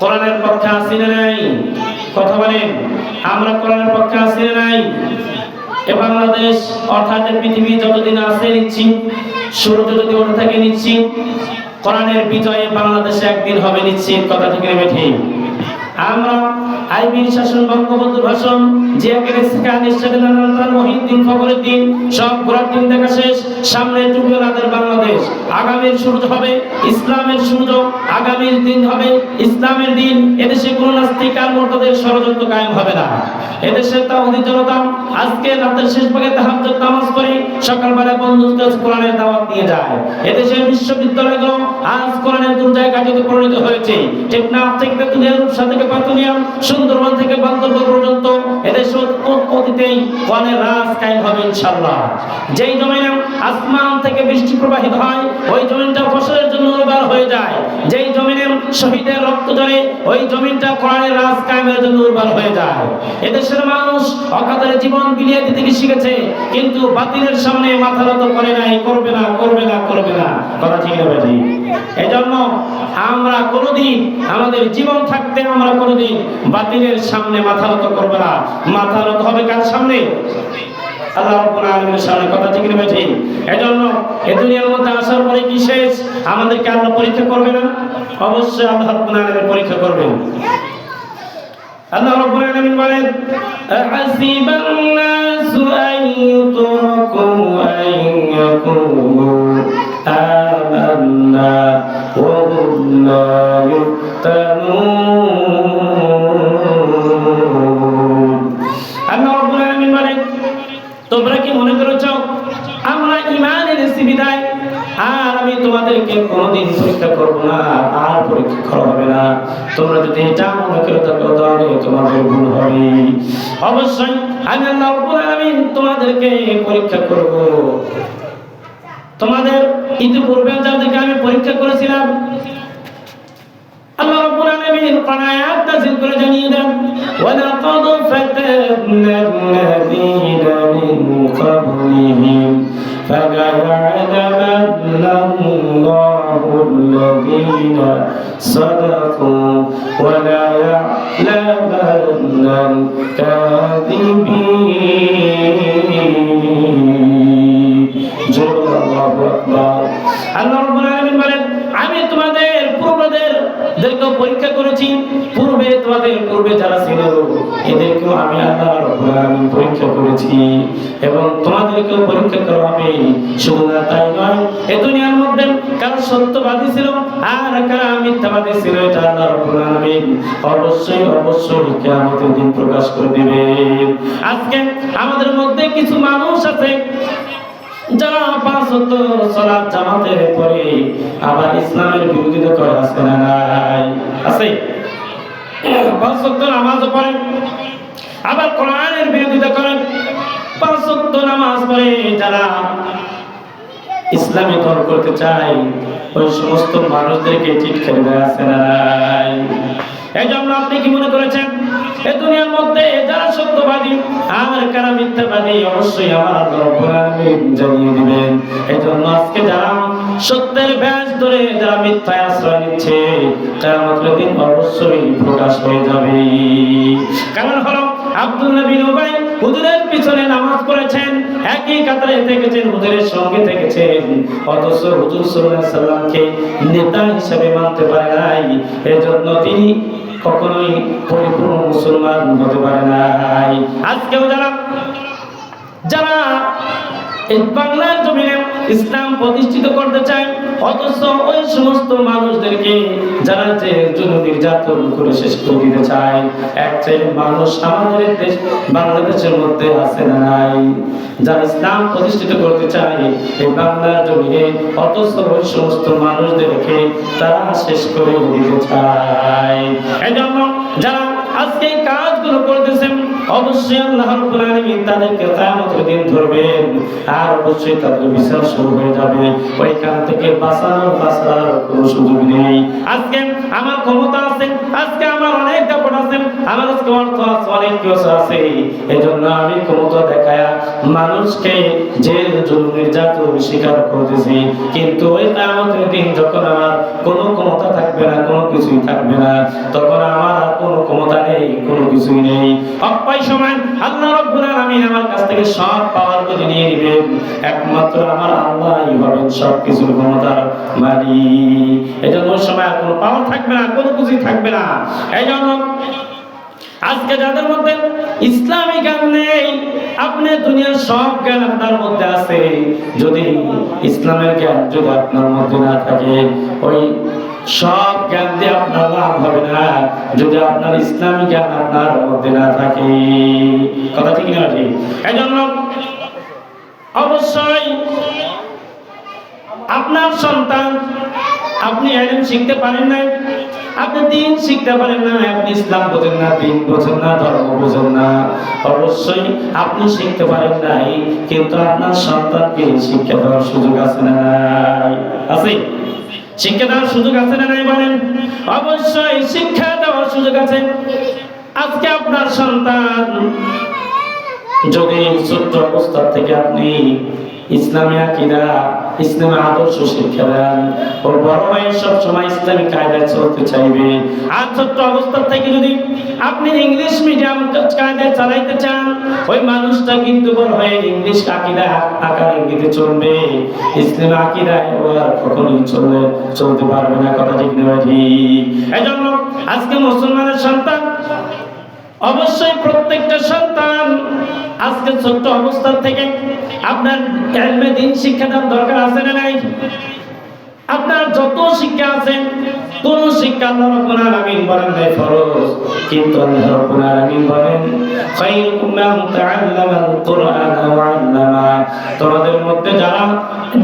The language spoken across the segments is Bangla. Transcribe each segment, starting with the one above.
কোরআনের পক্ষে আছি না নাই? কথা বলেন, আমরা কোরআনের পক্ষে আছি না নাই? এ বাংলাদেশ অর্থাৎ পৃথিবী যতদিন আছে নিচ্ছি, সূর্য যদি ওঠে থাকে নিচ্ছি, কোরআনের বিজয়ে বাংলাদেশে একদিন হবে নিশ্চিত। কথা ঠিক না ঠিক? আমরা আইবির শাসন, বঙ্গবন্ধুর ভাষণ, জিয়া মহিউদ্দিন, ফখরুদ্দিন সব ঘোরার দিন দেখা শেষ। সামনে ডুবে রাতের বাংলাদেশ। আগামীর সূর্য হবে ইসলামের সূর্য, আগামীর দিন হবে ইসলামের দিন। এদেশে কোনো নাস্তিক আর মুরতাদের ষড়যন্ত্র কায়েম হবে না। এদেশের তাওহীদি জনতা আজকে রাতের শেষ ভাগে তাহাজ্জুদ নামাজ পড়ে সকালবেলা বন্ধুদের কোরআনের দাওয়াত নিয়ে যায়। এদেশের বিশ্ববিদ্যালয়গুলো আজ কোরআনের দুর্জয় কাটিতে পরিণত হয়েছে। টেকনাফ থেকে তেতুলিয়া, রূপসা থেকে পাতুলিয়া, সুন্দরবন থেকে বান্দরবান পর্যন্ত এদেশে অতীতেই কোরআনের রাজ কায়েম হবে ইনশাআল্লাহ। যেই জমিনে আসমান থেকে বৃষ্টি প্রবাহিত হয় ওই জমিনটা ফসলের জন্য উর্বর হয়ে যায়। যেই জমিনে শহীদের রক্ত ঝরে ওই জমিনটা কোরআনের রাজ কায়েমের জন্য উর্বর হয়ে যায়। এদেশের মানুষ অকাতরে জীবন বিলিয়ে দিতে শিখেছে, কিন্তু বাতিলের সামনে মাথা নত করে নাই, করবে না, করবে না, করবে না। কথা ঠিক না বেঠি? এজন্য আমরা কোনোদিন আমাদের জীবন থাকতে আমরা কোনোদিন বাতিলের সামনে মাথা নত করবে না। মাথা নত হবে কার সামনে? আল্লাহ রাব্বুল আলামিনের সামনে। কথা ঠিক না বেঠি? এজন্য এই দুনিয়ার মধ্যে আসার পরে কি শেষ? আমাদেরকে আল্লাহ পরীক্ষা করবে না? অবশ্যই আল্লাহ রাব্বুল আলামিন পরীক্ষা করবেন। আল্লাহ রাব্বুল আলামিন বলেন, আহাসিবান নাসু আন ইউতরাকু আন ইয়াকুলু আমান্না ওয়া হুম লা ইফতানুন। আল্লাহ রাব্বুল আলামিন বলেন, তোমরা কি মনে করেছো আমরা ঈমান এনেছি বিদায় আর আমি তোমাদেরকে কোনোদিন পরীক্ষা করব না, আর পরীক্ষা করা হবে না? তোমরা যদি এটা মনে করে থাকো তাহলে তোমাদের ভুল হবে। অবশ্যই আমি আল্লাহ রাব্বুল আলামিন তোমাদেরকে পরীক্ষা করব। তোমাদের ইতিপূর্বে যাদেরকে আমি পরীক্ষা করেছিলাম আল্লাহ রাব্বুল আলামিন কোরআন আয়াত নাযিল করে জানিয়ে দেন, ওয়া লাকাদ ফাতানা আল্লাযীনা মিন ক্বাবলিহিম ফালায়া'লামান্না আল্লাহু আল্লাযীনা সাদাকু ওয়া লা ইয়া'লামান্না আল-কাযিবিন। আল্লাহু আকবার। আল্লাহ রাব্বুল আলামিন বলেন, আমি তোমাদের পূর্বদেরকে পরীক্ষা করেছি। পূর্বে যারা ছিল এদেরকেও আমি আল্লাহ রাব্বুল আলামিন পরীক্ষা করেছি এবং তোমাদেরকেও পরীক্ষা করা হবে। শুধু না তাই নয়, এই দুনিয়ার মধ্যে কারা সত্যবাদী ছিল আর কারা মিথ্যাবাদী ছিল এটা আল্লাহ রাব্বুল আলামিন অবশ্যই কিয়ামতের দিন প্রকাশ করে দিবেন। আজকে আমাদের মধ্যে কিছু মানুষ আছে যারা 5 ওয়াক্ত সালাত জামাতের পরে আবার ইসলামের বিরোধিতা করে। আছে না নাই? আছে। 5 ওয়াক্ত নামাজ পড়ে আবার কোরআনের বিরোধিতা করে। 5 ওয়াক্ত নামাজ পড়ে যারা ইসলামী তর্ক করতে চায় ওই সমস্ত মানুষদেরকে টিটকারি দেয়। আছে না নাই? এজন্য আপনি কি মনে করেছেন এই দুনিয়ার মধ্যে যারা সত্যবাদী আর কারা মিথ্যাবাদী অবশ্যই আমার আল্লাহ রাব্বুল আলামিন জানিয়ে দিবেন। এজন্য আজকে যারা সত্যের ব্যাস ধরে যারা মিথ্যায় আশ্রয় নিচ্ছে কিয়ামতের দিন অবশ্যই প্রকাশ হয়ে যাবে। কারণ হলো আব্দুল্লাহ বিন উবাই হুজুরের পিছনে নামাজ পড়েছেন, একই কাতারে থেকেছেন, হুজুরের সঙ্গে থেকেছেন, অথচ হুজুর সাল্লাল্লাহু আলাইহি সাল্লামকে নেতা হিসেবে মানতে পারে নাই। এজন্য তিনি কখনোই পরিপূর্ণ মুসলমান হতে পারে নাই। আজকেও যারা এই বাংলার জমিনে ইসলাম প্রতিষ্ঠিত করতে চায় অথচ ওই সমস্ত মানুষদেরকে যারা যে জুলুম নির্যাতন করে শেষ করে দিতে চায়, এক শ্রেণীর মানুষ আমাদের দেশ বাংলাদেশের মধ্যে আছে না নাই? যারা ইসলাম প্রতিষ্ঠিত করতে চায় এই বাংলার জমিনে অথচ ওই সমস্ত মানুষদেরকে তারা শেষ করে দিতে চায়। এজন্য যারা আজকে এই কাজগুলো করতেছেন অবশ্যই আল্লাহ রাব্বুল আলামিন তাদেরকে কিয়ামতের দিন ধরবেন আর অবশ্যই তাদের বিচার শুরু হয়ে যাবে। ওইখান থেকে বাঁচার কোনো সুযোগ নেই। আজকে আমার ক্ষমতা আছে, আজকে আমার অনেক দাপট আছে, আমার আজকে অর্থ আছে, অনেক কিছু আছে, এজন্য আমি ক্ষমতা দেখায়া মানুষকে জেল জুলুম নির্যাতন স্বীকার করতেছি। কিন্তু ওই কিয়ামতের দিন যখন আমার কোনো ক্ষমতা থাকবে না, কোনো কিছুই থাকবে না, তখন আমার আর কোনো ক্ষমতা নেই, কোনো কিছুই নেই। অক্ষয় সময় আল্লাহ রাব্বুল আলামিন আমার কাছ থেকে সব পাওয়ার করে নিয়ে নেবেন। একমাত্র আমার আল্লাহই হবেন সব কিছুর ক্ষমতার মালিক। এজন্য ওই সময় আর কোনো পাওয়ার থাকবে না, কোনো কিছুই থাকবে না। এই জন্য আজকে যাদের মধ্যে ইসলামী জ্ঞান নেই, আপনি দুনিয়ার সব জ্ঞান আপনার মধ্যে আছে, যদি ইসলামের জ্ঞান যদি আপনার মধ্যে না থাকে, ওই সব জ্ঞান দিয়ে আপনার লাভ হবে না, যদি আপনার ইসলামী জ্ঞান আপনার মধ্যে না থাকে। কথা ঠিক না ঠিক? এই জন্য অবশ্যই আপনার সন্তান, আপনি ইলম শিখতে পারেন না, আপনি দ্বীন শিখতে পারেন না, আপনি ইসলাম বোঝেন না, দ্বীন বোঝেন না, ধর্ম বোঝেন না, অবশ্যই আপনি শিখতে পারেন নাই, কিন্তু আপনার সন্তানকে শিক্ষা দেওয়ার সুযোগ আছে না নাই? আছে? শিক্ষা দেওয়ার সুযোগ আছে না নাই বলেন? অবশ্যই শিক্ষা দেওয়ার সুযোগ আছে। আজকে আপনার সন্তান যদি ছোট্ট অবস্থা থেকে আপনি ইসলামী আকীদা, ইসলামী আদর্শ শিক্ষা দেন, ওর বড় ভাই সব সময় ইসলামী কায়দায় চলতে চাইবে। আর ছোট্ট অবস্থা থেকে যদি আপনি ইংলিশ মিডিয়াম কায়দায় চালাইতে চান, ওই মানুষটা কিন্তু বড় হয়ে ইংলিশ আকীদা আকার ইঙ্গিতে চলবে, ইসলামী আকীদায় ও আর কখনোই চলতে পারবে না। কথা ঠিক না ঠিক? এই জন্য আজকে মুসলমানের সন্তান, অবশ্যই প্রত্যেকটা সন্তান আজকে ছোট্ট অবস্থা থেকে আপনার ইলমে দ্বীন শিক্ষা দেওয়ার দরকার আছে না নাই? আপনার যত শিক্ষা আছে, কোন শিক্ষা আল্লাহ রাব্বুল আলামিন বলেন নাই ফরজ, কিন্তু আল্লাহ রাব্বুল আলামিন বলেন খায়রুকুম মান তাআল্লামাল কুরআনা ওয়া আল্লামা। তোমাদের মধ্যে যারা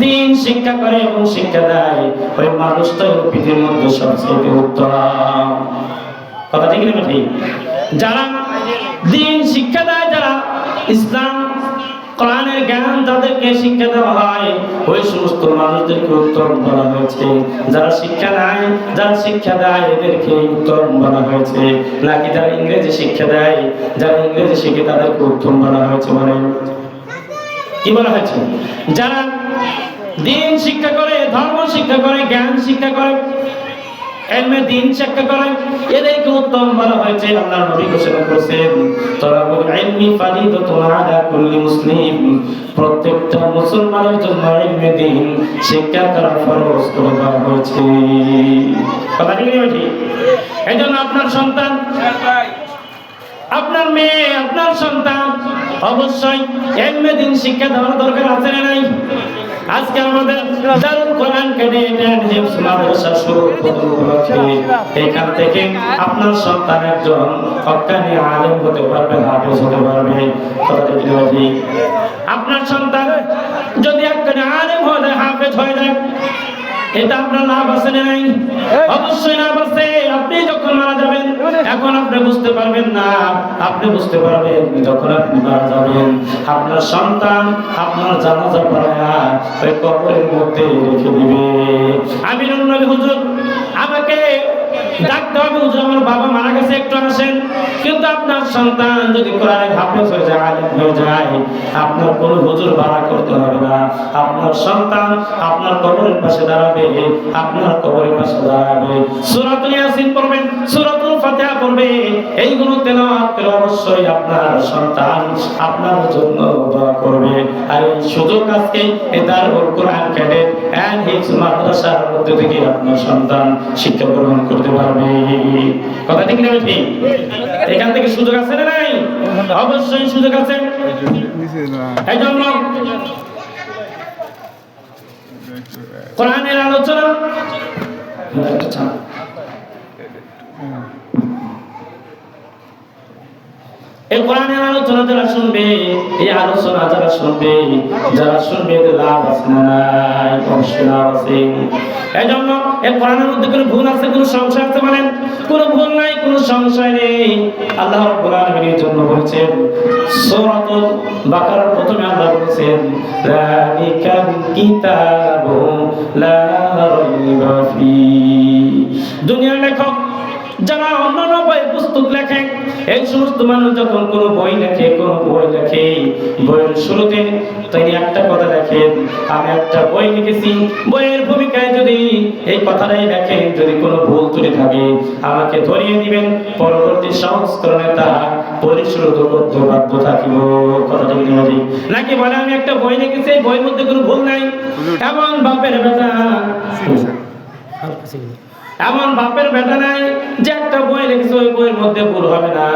দ্বীন শিক্ষা করে এবং শিক্ষা দেয়, ওই মানুষটা পৃথিবীর মধ্যে সবচেয়ে উত্তম। কথা ঠিক না ঠিক? যারা দ্বীন শিক্ষা দেয়, যারা ইসলাম কোরআনের জ্ঞান যাদেরকে শিক্ষা দেওয়া হয়, ওই সমস্ত মানুষদেরকে উত্তম বলা হয়েছে। যারা শিক্ষা নেয়, যারা শিক্ষা দেয়, এদেরকে উত্তম বলা হয়েছে, নাকি যারা ইংরেজি শিক্ষা দেয়, যারা ইংরেজি শিখে তাদেরকে উত্তম বলা হয়েছে? মানে কি বলা হয়েছে? যারা দ্বীন শিক্ষা করে, ধর্ম শিক্ষা করে, জ্ঞান শিক্ষা করে, ইলমে দ্বীন শিক্ষা করে, এদেরকে উত্তম বলা হয়েছে। আল্লাহর নবী ঘোষণা করেছেন তালাবুল ইলমি ফারিদাতুন আলা কুল্লি মুসলিম, প্রত্যেকটা মুসলমানের জন্য ইলমে দ্বীন শিক্ষা করা ফরজ করে দেওয়া হয়েছে। কথা ঠিক না ঠিক? এইজন্য আপনার সন্তান, আপনার মেয়ে, আপনার সন্তান অবশ্যই ইলমে দ্বীন শিক্ষা দেওয়ার দরকার আছে না নাই? আজকে আমাদের দারুল কোরআন মাদ্রাসা শুরু উপলক্ষে এখান থেকে আপনার সন্তান একজন হক্কানি আলেম হতে পারবে, হাফেজ হতে পারবে। কথা ঠিক না ঠিক? আপনার সন্তান যদি হক্কানি আলেম হয়ে যায়, হাফেজ হয়ে যায়, এটা আপনার লাভ আছে না নাই? অবশ্যই লাভ আছে। আপনি যখন মারা যাবেন, এখন আপনি বুঝতে পারবেন না, আপনি বুঝতে পারবেন যখন আপনি মারা যাবেন। আপনার সন্তান আপনার জানাজা পড়ায়া ওই কবরের মধ্যে রেখে দিবে। আমি নবী হুজুর আমাকে ডাকতে হবে, হুজুর আমার বাবা মারা গেছে, একটু আসেন। কিন্তু আপনার সন্তান যদি কোরআনের হাফেজ হয়ে যায়, আলেম হয়ে যায়, আপনার কোনো হুজুর ভাড়া করতে হবে না। আপনার সন্তান আপনার কবরের পাশে দাঁড়াবে, আপনার কবরের পাশে দাঁড়াবে, সূরাতুল ইয়াসিন পড়বেন, সূরাতুল ফাতিহা পড়বে, এইগুলো তেলাওয়াত করে অবশ্যই আপনার সন্তান আপনার জন্য দোয়া করবে। আর এই সুযোগ আজকে এই দারুল কোরআন ক্যাডেট এন্ড হিফজ মাদ্রাসার মধ্যে থেকে আপনার সন্তান শিক্ষা গ্রহণ করতে পারবে। কথা ঠিক না ঠিক? এখান থেকে সুযোগ আছে না নাই? অবশ্যই সুযোগ আছে। এই জন্য কোরআনের আলোচনা, এই কোরআনের আলোচনা যারা শুনবে, এই আলোচনা যারা শুনবে, এদের লাভ আছে না নাই? অবশ্যই লাভ আছে। এই জন্য এই কোরআনের মধ্যে কোনো ভুল আছে, কোনো সংশয় আছে? বলেন কোনো ভুল নাই, কোনো সংশয় নেই। আল্লাহ রাব্বুল আলামিনের জন্য বলেছেন সূরাতুল বাকারার প্রথমে আল্লাহ বলেছেন যালিকাল কিতাবু লা রাইবা ফি। দুনিয়ার লেখক যারা অন্যান্য বই পুস্তক লেখেন, এই সমস্ত মানুষ যখন কোনো বই লেখে বইয়ের শুরুতে তিনি একটা কথা লেখেন, আমি একটা বই লিখেছি, বইয়ের ভূমিকায় যদি এই কথাটাই লেখেন, যদি কোনো ভুল ত্রুটি থাকে আমাকে ধরিয়ে দিবেন, পরবর্তী সংস্করণে তা পরিশোধ করতে বাধ্য থাকিব। কথাটা কি নাকি বলে আমি একটা বই লিখেছি, বইয়ের মধ্যে কোনো ভুল নাই? এমন বাপের বেটা নাই যে একটা বই লিখেছে ওই বইয়ের মধ্যে ভুল হবে না।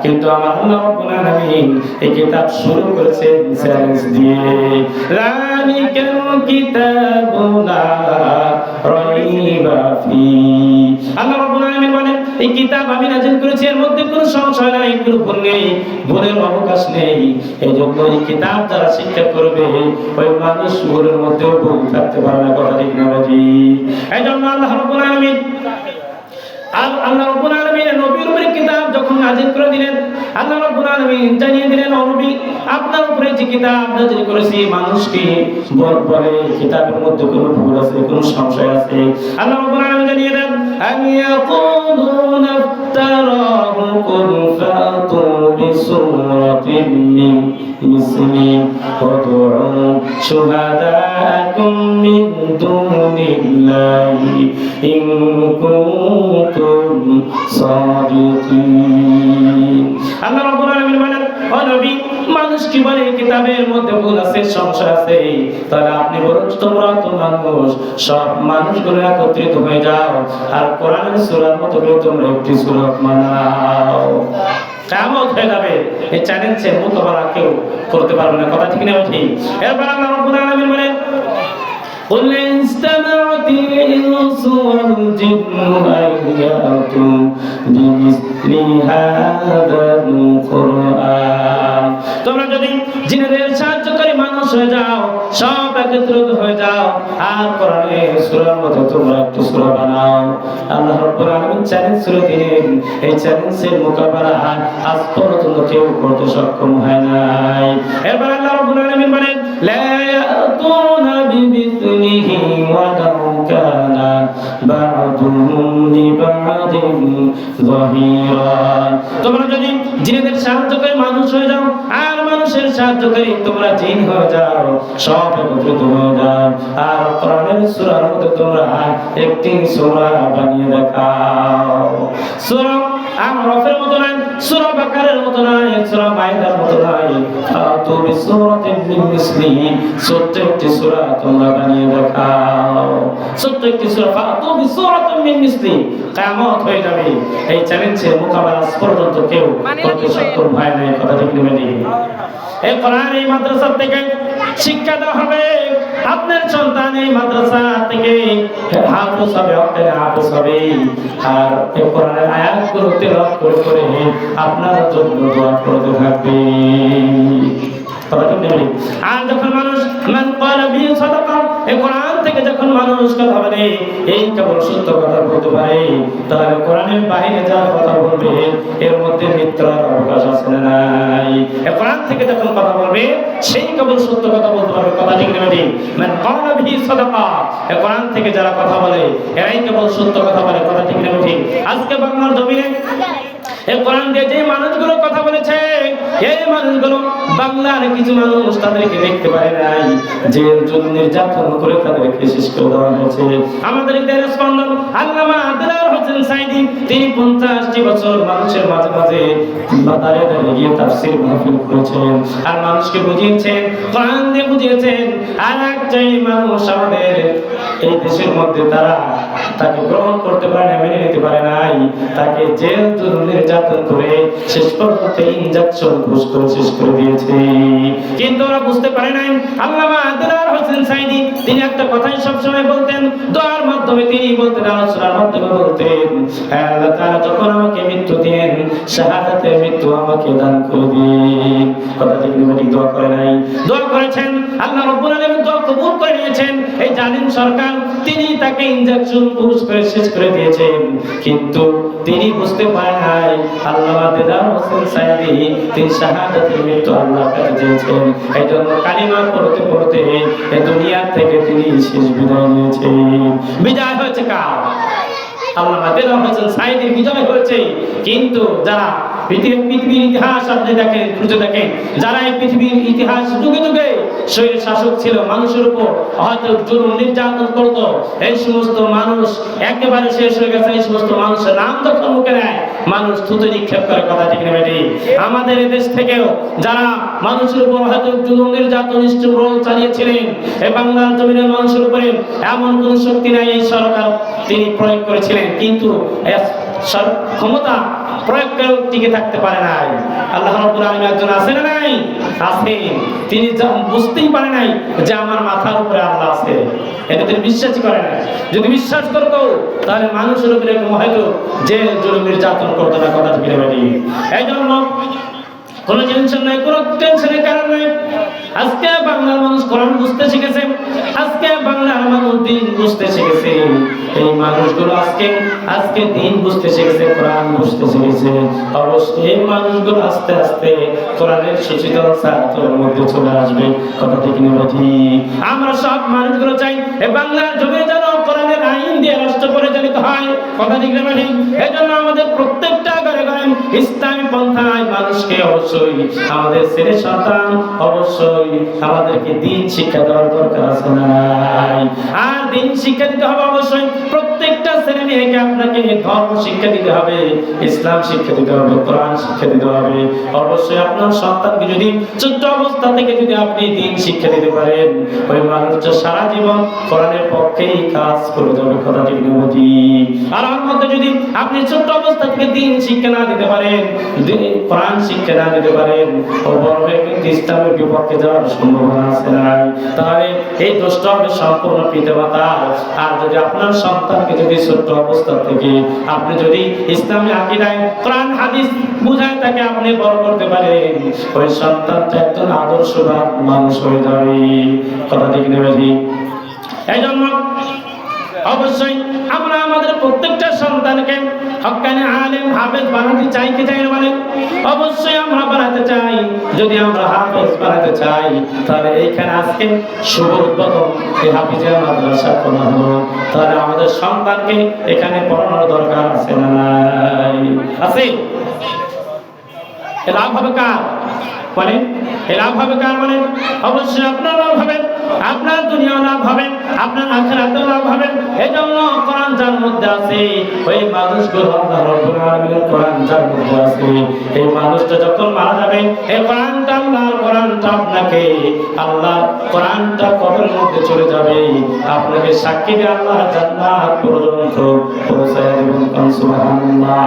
কিন্তু আমার আল্লাহ রাব্বুল আলামিন এই কিতাব শুরু করেছেন চ্যালেঞ্জ দিয়ে, যালিকাল কিতাবু লা রাইবা ফি। আল্লাহ রাব্বুল আলামিন বলেন এই কিতাব আমি নাযিল করেছি, এর মধ্যে কোনো সংশয় নাই, কোনো ভুল নেই, ভুলের অবকাশ নেই। এই জন্য এই কিতাব যারা শিক্ষা করবে ওই মানুষগুলোর মধ্যেও ভুল থাকতে পারে না। কথা ঠিক না ভাই? এই জন্য আল্লাহ রাব্বুল আলামিন নবীর উপরে কিতাব যখন নাযিল করে দিলেন, আল্লাহ রাব্বুল আলামিন জানিয়ে দিলেন, ও নবী আপনার উপরে যে কিতাব নাযিল করেছি মানুষকে বলে কিতাবের মধ্যে কোনো ভুল আছে, কোনো সংশয় আছে। আল্লাহ রাব্বুল আলামিন জানিয়ে দেন, আয়াকুলুনা ইফতারাহু কুল ফাতু বিসূরাতিন মিন মিসলি ওয়াদউ শুহাদাকুম মিন দুনিল্লাহি ইন কুনতুম সাদিকিন। আল্লাহ রাব্বুল আলামিন বলেন, ও নবী মানুষ কি বলে কিতাবের মধ্যে ভুল আছে, সংশয় আছে, তাহলে আপনি বরং তোমরা তো মানুষ, সব মানুষগুলো একত্রিত হয়ে যাও আর কোরআনের সূরার মতো করে তোমরা একটি সূরা বানাও। কিয়ামত হয়ে যাবে, এই চ্যালেঞ্জের মোকাবেলা কেউ করতে পারবে না। কথা ঠিক না ঠিক? এরপর আল্লাহ রাব্বুল আলামিন বলেন, قل استمعت الإنس والجن أن يأتوا بمثل هذا القرآن। তোমরা যদি জিনেদের সাহায্যকারী মানুষ হয়ে যাও, সব একত্রিত হয়ে যাও আর কোরআনের সূরার মতো তোমরা একটু সূরা বানাও। আল্লাহ রাব্বুল আলামিন চ্যালেঞ্জ করে দিলেন, এই চ্যালেঞ্জের মোকাবেলা আজ পর্যন্ত কেউ করতে সক্ষম হয় নাই। এরপর আল্লাহ রাব্বুল আলামিন বলেন, লা ইয়াতুনা বিমিথলিহি ওয়ালাউ কানা বা'দুহুম লিবা'দিন যাহিরা। তোমরা যদি জিনেদের সাহায্যকারী মানুষ হয়ে যাও আর মানুষের সাহায্যকারী তোমরা জিন হয়ে যাও, সব একত্রিত হয়ে যাও আর কোরআনের সূরার মধ্যে তোমরা একটি সূরা বানিয়ে দেখাও। সূরা আরাফের মতো নয়, সূরা বাকারার মতো নয়, সূরা মাইদার মতো নয়, ফাতু বিসূরাতিন মিন মিসলিহি, ছোট্ট একটি সূরা তোমরা বানিয়ে দেখাও। ছোট্ট একটি সূরা, ফাতু বিসূরাতিন মিন মিসলিহি। কিয়ামত হয়ে যাবে, এই চ্যালেঞ্জের মোকাবেলা পর্যন্ত কেউ করতে সক্ষম হয় না। কথা ঠিক না? এই কোরআন এই মাদ্রাসা থেকে শিক্ষা দেওয়া হবে, আপনার সন্তান এই মাদ্রাসা থেকে হাফেজ হবে, হাফেজ হবে আর এই কোরআনের আয়াতগুলো তেলাওয়াত করে করে আপনার জন্য দোয়া করতে থাকবে। আর যখন মানুষ মান ক্বালা বি সাদাকা, এই কোরআন থেকে যখন মানুষ কথা বলে এই কেবল সত্য কথা বলতে পারে, তাহলে কোরআনের বাইরে যা কথা বলবে এর মধ্যে মিথ্যার অবকাশ আছে না নাই? এই কোরআন থেকে যখন কথা বলবে সেই কেবল সত্য কথা বলতে পারবে। কথা ঠিক না? মান ক্বালা বি সাদাকা, এই কোরআন থেকে যারা কথা বলে এরাই কেবল সত্য কথা বলে। কথা ঠিক না? আজকে বাংলার জমিনে এই কোরআন দিয়ে যে মানুষগুলো কথা বলেছে, এই মানুষগুলো বাংলার কিছু মানুষ তাদেরকে দেখতে পারে নাই, যে নির্যাতন করে তাদেরকে শেষ করে দেওয়া হয়েছে। আমাদের দেশের স্পন্দন আল্লামা দেলাওয়ার হোসেন সাঈদী, তিনি 50টি বছর মানুষের মাঝে মাঝে দাঁড়িয়ে দাঁড়িয়ে গিয়ে তাফসীর মাহফিল করেছেন আর মানুষকে বুঝিয়েছেন, কোরআন দিয়ে বুঝিয়েছেন। আর একটাই মানুষ আমাদের এই দেশের মধ্যে তারা তাকে গ্রহণ করতে পারে না, মেনে নিতে পারে নাই, তাকে জেল নির্যাতন করে শেষ পর্যন্ত ইনজেকশন ঘুষ করে শেষ করে দিয়েছে। কিন্তু ওরা বুঝতে পারে নাই আল্লামা দেলাওয়ার হোসেন সাঈদী তিনি একটা কথাই সবসময় বলতেন, দোয়ার মাধ্যমে তিনি বলতেন, আলোচনার মাধ্যমে বলতেন, আল্লাহ তাআলা যখন আমাকে মৃত্যু দেন, শাহাদাতের মৃত্যু আমাকে দান করে দিন। কথা ঠিক না? দোয়া করে নাই? দোয়া করেছেন, আল্লাহ রাব্বুল আলামিন দোয়া কবুল করে নিয়েছেন। এই জালিম সরকার তিনি তাকে ইনজেকশন ঘুষ করে শেষ করে দিয়েছেন, কিন্তু তিনি বুঝতে পারে নাই আল্লামা দেলাওয়ার হোসেন সাঈদী তিনি শাহাদাতের মৃত্যু আল্লাহর কাছে চেয়েছেন। এই জন্য কালিমা পড়তে পড়তে এই দুনিয়া থেকে তিনি শেষ বিদায় নিয়েছেন। বিদায় হয়েছে কার? আল্লামা দেওয়ান হোসেন সাঈদীর বিজয় হয়েছে, কিন্তু যারা পৃথিবীর ইতিহাস আপনি দেখেন, খুঁজে দেখেন, যারা এই পৃথিবীর ইতিহাস যুগে যুগে স্বৈর শাসক ছিল, মানুষের উপর হয়তো জুলুম নির্যাতন করত, এই সমস্ত মানুষ একেবারে শেষ হয়ে গেছে। এই সমস্ত মানুষের নাম যখন মুখে নেয় মানুষ থুতু নিক্ষেপ করে, কথা ঠিক না বেটি? আমাদের দেশ থেকেও যারা মানুষের উপর হয়তো জুলুম নির্যাতন নিষ্ঠুর চালিয়েছিলেন, এই বাংলার জমিনের মানুষের উপরে এমন কোন শক্তি নাই এই সরকার তিনি প্রয়োগ করেছিলেন, কিন্তু ক্ষমতা প্রয়োগ করে টিকে থাকতে পারে নাই। আল্লাহ রাব্বুল আলামিন একজন আছে না নাই? আছে। তিনি বুঝতেই পারে নাই যে আমার মাথার উপরে আল্লাহ আছে, এটা তিনি বিশ্বাসই করে না। যদি বিশ্বাস করতো তাহলে মানুষের উপরে হয়তো যে জুলুম নির্যাতন করতো না, কথা ঠিক না? এই জন্য কোনো টেনশন নাই, কোনো টেনশনের কারণ নাই। আজকে বাংলার মানুষ কোরআন বুঝতে শিখেছে, আজকে বাংলার মানুষ দিন বুঝতে শিখেছে। এই মানুষগুলো আজকে দিন বুঝতে শিখেছে, কোরআন বুঝতে শিখেছে। অবশ্যই এই মানুষগুলো আস্তে আস্তে কোরআনের সচেতন ছাত্রের মধ্যে চলে আসবে, কথা ঠিক না? আমরা সব মানুষগুলো চাই এই বাংলার জমি যেন কোরআনের আইন দিয়ে রাষ্ট্র পরিচালিত হয়, কথা ঠিক না? এই জন্য আমাদের প্রত্যেকটা ঘরে ঘরে ইসলামী পন্থায় মানুষকে অবশ্যই আমাদের ছেলে সন্তান অবশ্যই আমাদেরকে দিন শিক্ষা দেওয়ার দরকার আছে না? আর দিন শিক্ষা দিতে হবে অবশ্যই। প্রত্যেকটা ছেলে মেয়েকে আপনাকে ধর্ম শিক্ষা দিতে হবে, ইসলাম শিক্ষা দিতে হবে, কোরআন শিক্ষা দিতে হবে। অবশ্যই আপনার সন্তানকে যদি ছোট্ট অবস্থা থেকে যদি আপনি দিন শিক্ষা দিতে পারেন, ওই মানুষটা সারা জীবন কোরআনের পক্ষেই কাজ করে যাবে, কথা ঠিক না? আর আমার মধ্যে যদি আপনি ছোট্ট অবস্থা থেকে দিন শিক্ষা না দিতে পারেন, কোরআন শিক্ষা না দিতে পারেন, ও বড় হয়ে কিন্তু ইসলামের বিপক্ষে যাওয়ার সম্ভাবনা আছে না? তাহলে এই দোষটা হবে সম্পূর্ণ পিতামাতার। আর যদি আপনার সন্তানকে যদি ছোট্ট অবস্থা থেকে আপনি যদি ইসলামী আকীদায় কোরআন হাদিস বুঝায় তাকে আপনি বড় করতে পারেন, ওই সন্তানটা একজন আদর্শবান মানুষ হয়ে যাবে, কথা ঠিক না? এই জন্য অবশ্যই আমরা আমাদের প্রত্যেকটা সন্তানকে হক্কানি আলেম হাফেজ বানাতে চাই কি চাই না? বলেন অবশ্যই আমরা বানাতে চাই। যদি আমরা হাফেজ বানাতে চাই তাহলে এইখানে আজকে শুভ উদ্বোধন এই হাফিজিয়া মাদ্রাসা খোলা হলো, তাহলে আমাদের সন্তানকে এখানে পড়ানোর দরকার আছে না নাই? আছে। লাভ হবে কার? বলেন লাভ হবে কার? বলেন অবশ্যই আপনার লাভ হবে, আপনার দুনিয়া লাভ হবে, আপনার আখিরাতেও লাভ হবে। এজন্য কোরআন যার মধ্যে আছে ওই মানুষগুলো আল্লাহ রাব্বুল আলামিনের কোরআন যার মধ্যে আছে, এই মানুষটা যখন মারা যাবে এই কোরআনটা আল্লাহর কোরআনটা আপনাকে আল্লাহর কোরআনটা কবরের মধ্যে চলে যাবে, আপনাকে সাক্ষী দিয়ে আল্লাহ জান্নাত পর্যন্ত পৌঁছায় দেবেন। সুবহানাল্লাহ।